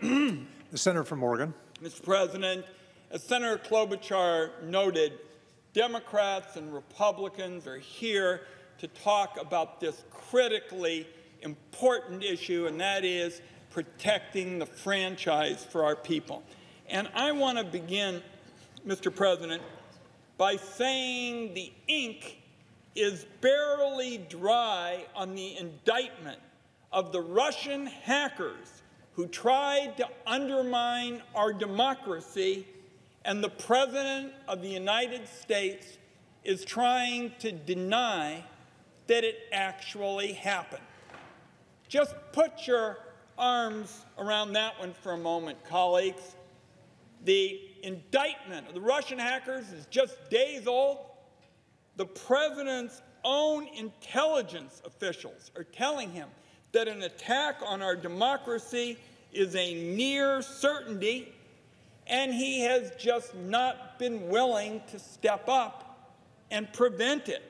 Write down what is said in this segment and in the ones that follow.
The senator from Oregon. Mr. President, as Senator Klobuchar noted, Democrats and Republicans are here to talk about this critically important issue, and that is protecting the franchise for our people. And I want to begin, Mr. President, by saying the ink is barely dry on the indictment of the Russian hackers who tried to undermine our democracy, and the President of the United States is trying to deny that it actually happened. Just put your arms around that one for a moment, colleagues. The indictment of the Russian hackers is just days old. The President's own intelligence officials are telling him that an attack on our democracy is a near certainty, and he has just not been willing to step up and prevent it.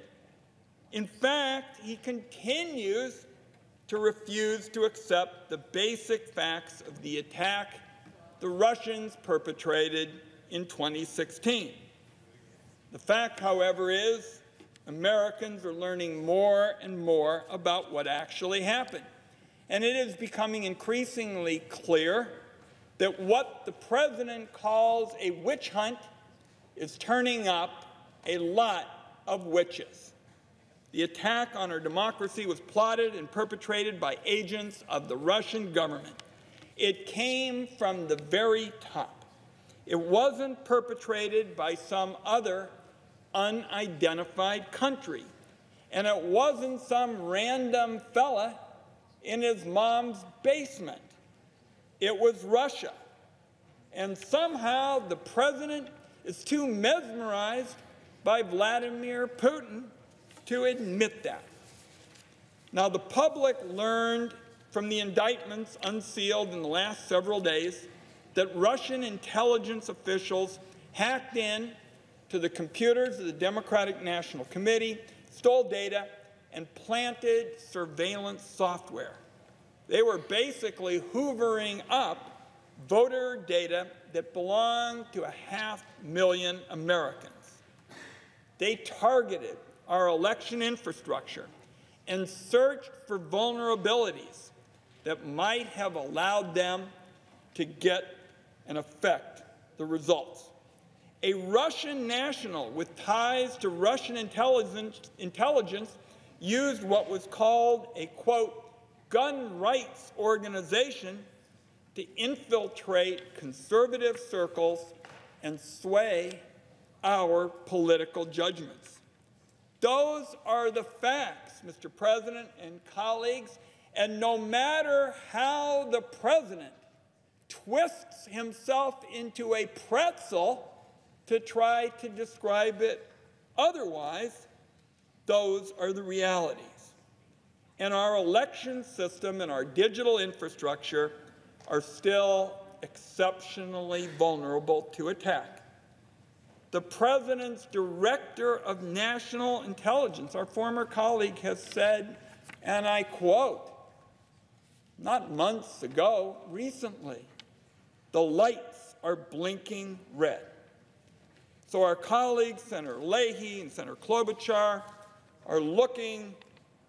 In fact, he continues to refuse to accept the basic facts of the attack the Russians perpetrated in 2016. The fact, however, is Americans are learning more and more about what actually happened. And it is becoming increasingly clear that what the President calls a witch hunt is turning up a lot of witches. The attack on our democracy was plotted and perpetrated by agents of the Russian government. It came from the very top. It wasn't perpetrated by some other unidentified country. And it wasn't some random fella in his mom's basement. It was Russia. And somehow the President is too mesmerized by Vladimir Putin to admit that. Now, the public learned from the indictments unsealed in the last several days that Russian intelligence officials hacked in to the computers of the Democratic National Committee, stole data, and planted surveillance software. They were basically hoovering up voter data that belonged to 500,000 Americans. They targeted our election infrastructure and searched for vulnerabilities that might have allowed them to get and affect the results. A Russian national with ties to Russian intelligence used what was called a, quote, gun rights organization to infiltrate conservative circles and sway our political judgments. Those are the facts, Mr. President and colleagues, and no matter how the President twists himself into a pretzel to try to describe it otherwise, those are the realities. And our election system and our digital infrastructure are still exceptionally vulnerable to attack. The President's Director of National Intelligence, our former colleague, has said, and I quote, not months ago, recently, the lights are blinking red. So our colleagues, Senator Leahy and Senator Klobuchar, are looking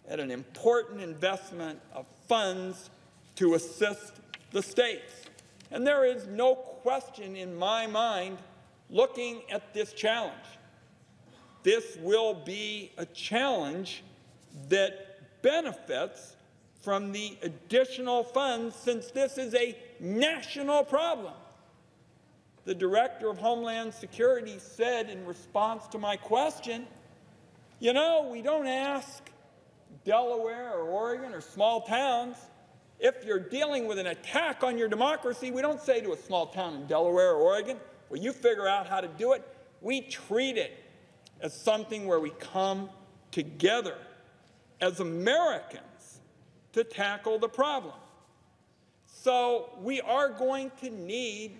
at an important investment of funds to assist the states. And there is no question in my mind, looking at this challenge, this will be a challenge that benefits from the additional funds, since this is a national problem. The Director of Homeland Security said in response to my question, you know, we don't ask Delaware or Oregon or small towns, if you're dealing with an attack on your democracy, we don't say to a small town in Delaware or Oregon, well, you figure out how to do it. We treat it as something where we come together as Americans to tackle the problem. So we are going to need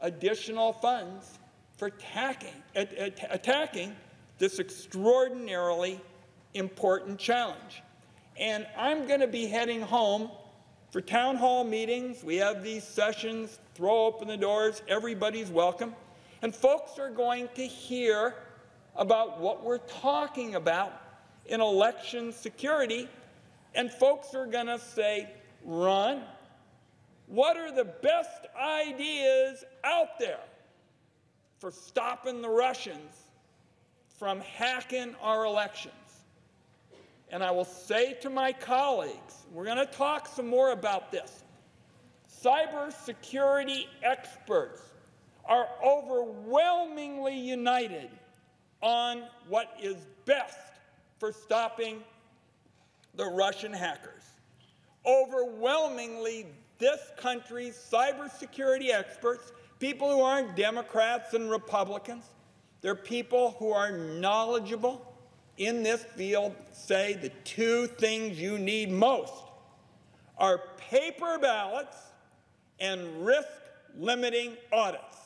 additional funds for attacking this extraordinarily important challenge. And I'm going to be heading home For town hall meetings, we have these sessions, throw open the doors, everybody's welcome, and folks are going to hear about what we're talking about in election security, and folks are going to say, Ron, what are the best ideas out there for stopping the Russians from hacking our elections? And I will say to my colleagues, we're going to talk some more about this, cybersecurity experts are overwhelmingly united on what is best for stopping the Russian hackers. Overwhelmingly, this country's cybersecurity experts, people who aren't Democrats and Republicans, they're people who are knowledgeable in this field, say the two things you need most are paper ballots and risk-limiting audits.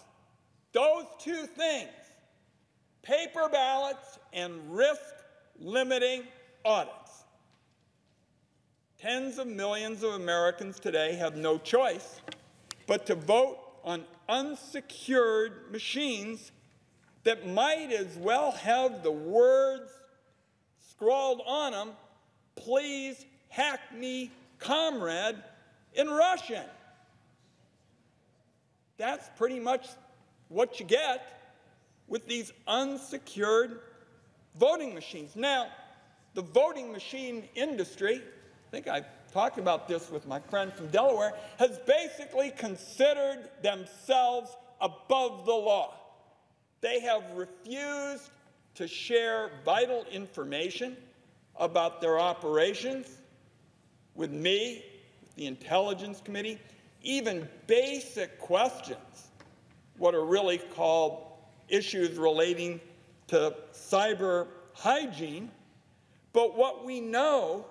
Those two things, paper ballots and risk-limiting audits. Tens of millions of Americans today have no choice but to vote on unsecured machines that might as well have the words scrawled on them, "Please hack me, comrade," in Russian. That's pretty much what you get with these unsecured voting machines. Now, the voting machine industry, I think I talked about this with my friend from Delaware, has basically considered themselves above the law. They have refused to share vital information about their operations with me, with the Intelligence Committee, even basic questions, what are really called issues relating to cyber hygiene. But what we know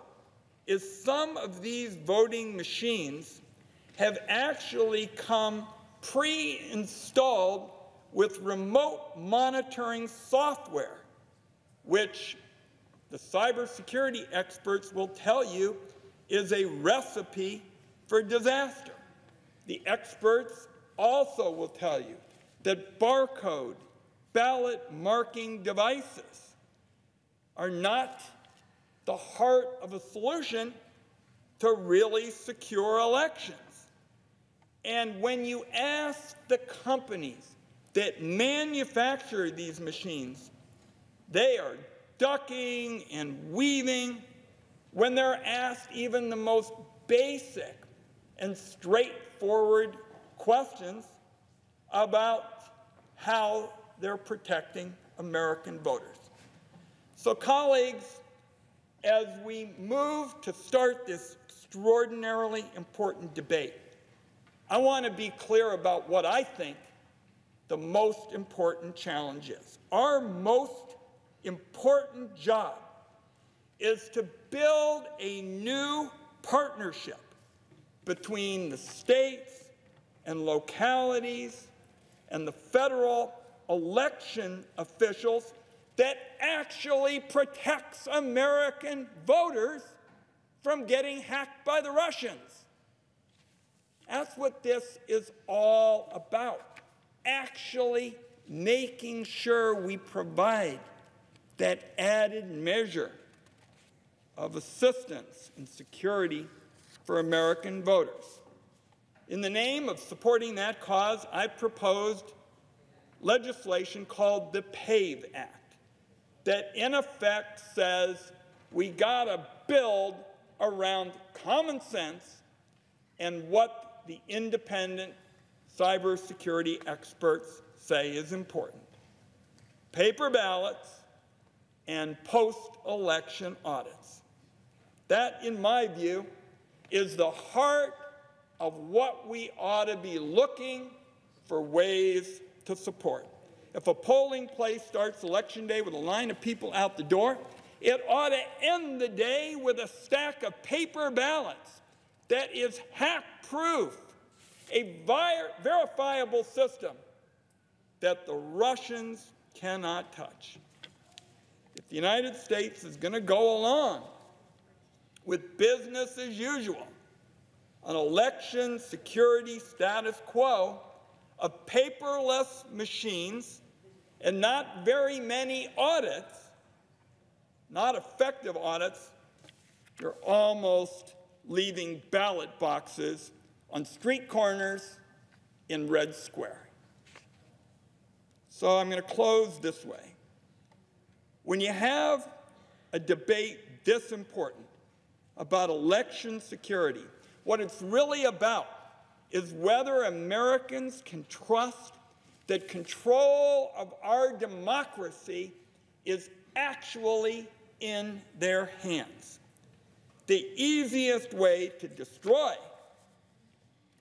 is some of these voting machines have actually come pre-installed with remote monitoring software, which the cybersecurity experts will tell you is a recipe for disaster. The experts also will tell you that barcode ballot marking devices are not the heart of a solution to really secure elections. And when you ask the companies that manufacture these machines, they are ducking and weaving when they're asked even the most basic and straightforward questions about how they're protecting American voters. So, colleagues, as we move to start this extraordinarily important debate, I want to be clear about what I think the most important challenge is. Our most important job is to build a new partnership between the states and localities and the federal election officials that actually protects American voters from getting hacked by the Russians. That's what this is all about. Actually making sure we provide that added measure of assistance and security for American voters. In the name of supporting that cause, I proposed legislation called the PAVE Act that in effect says we gotta build around common sense and what the independent cybersecurity experts say is important. Paper ballots and post-election audits. That, in my view, is the heart of what we ought to be looking for ways to support. If a polling place starts Election Day with a line of people out the door, it ought to end the day with a stack of paper ballots that is hack-proof, a verifiable system that the Russians cannot touch. If the United States is going to go along with business as usual an election security status quo of paperless machines and not very many audits, not effective audits, you're almost leaving ballot boxes on street corners in Red Square. So I'm going to close this way. When you have a debate this important about election security, what it's really about is whether Americans can trust that control of our democracy is actually in their hands. The easiest way to destroy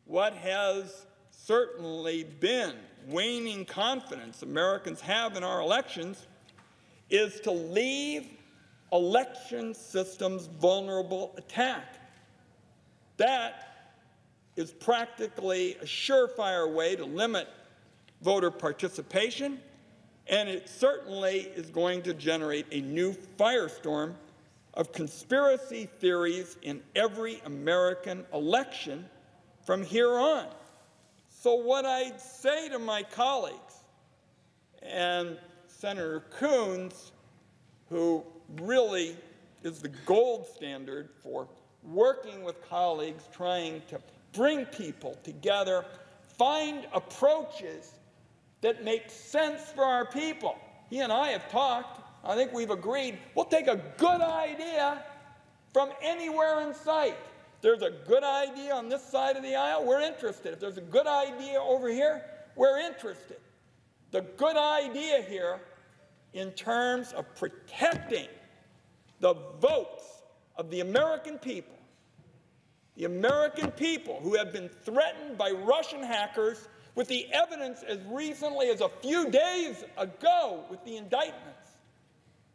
what has certainly been waning confidence Americans have in our elections is to leave election systems vulnerable to attack. That is practically a surefire way to limit voter participation, and it certainly is going to generate a new firestorm of conspiracy theories in every American election from here on. So what I'd say to my colleagues, and Senator Coons, who really is the gold standard for working with colleagues, trying to bring people together, find approaches that make sense for our people. He and I have talked. I think we've agreed we'll take a good idea from anywhere in sight. If there's a good idea on this side of the aisle, we're interested. If there's a good idea over here, we're interested. The good idea here in terms of protecting the votes of the American people who have been threatened by Russian hackers with the evidence as recently as a few days ago with the indictments.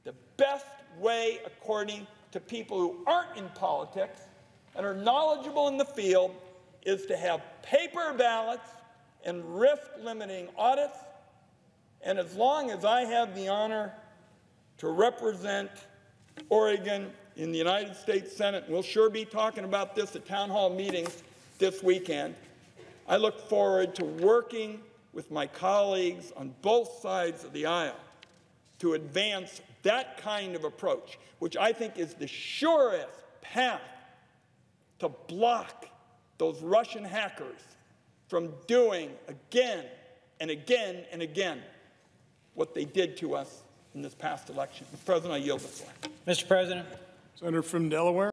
The best way, according to people who aren't in politics and are knowledgeable in the field, is to have paper ballots and risk-limiting audits. And as long as I have the honor to represent Oregon in the United States Senate, and we'll sure be talking about this at town hall meetings this weekend, I look forward to working with my colleagues on both sides of the aisle to advance that kind of approach, which I think is the surest path to block those Russian hackers from doing again and again and again what they did to us in this past election. Mr. President, I yield the floor. Mr. President. Senator from Delaware.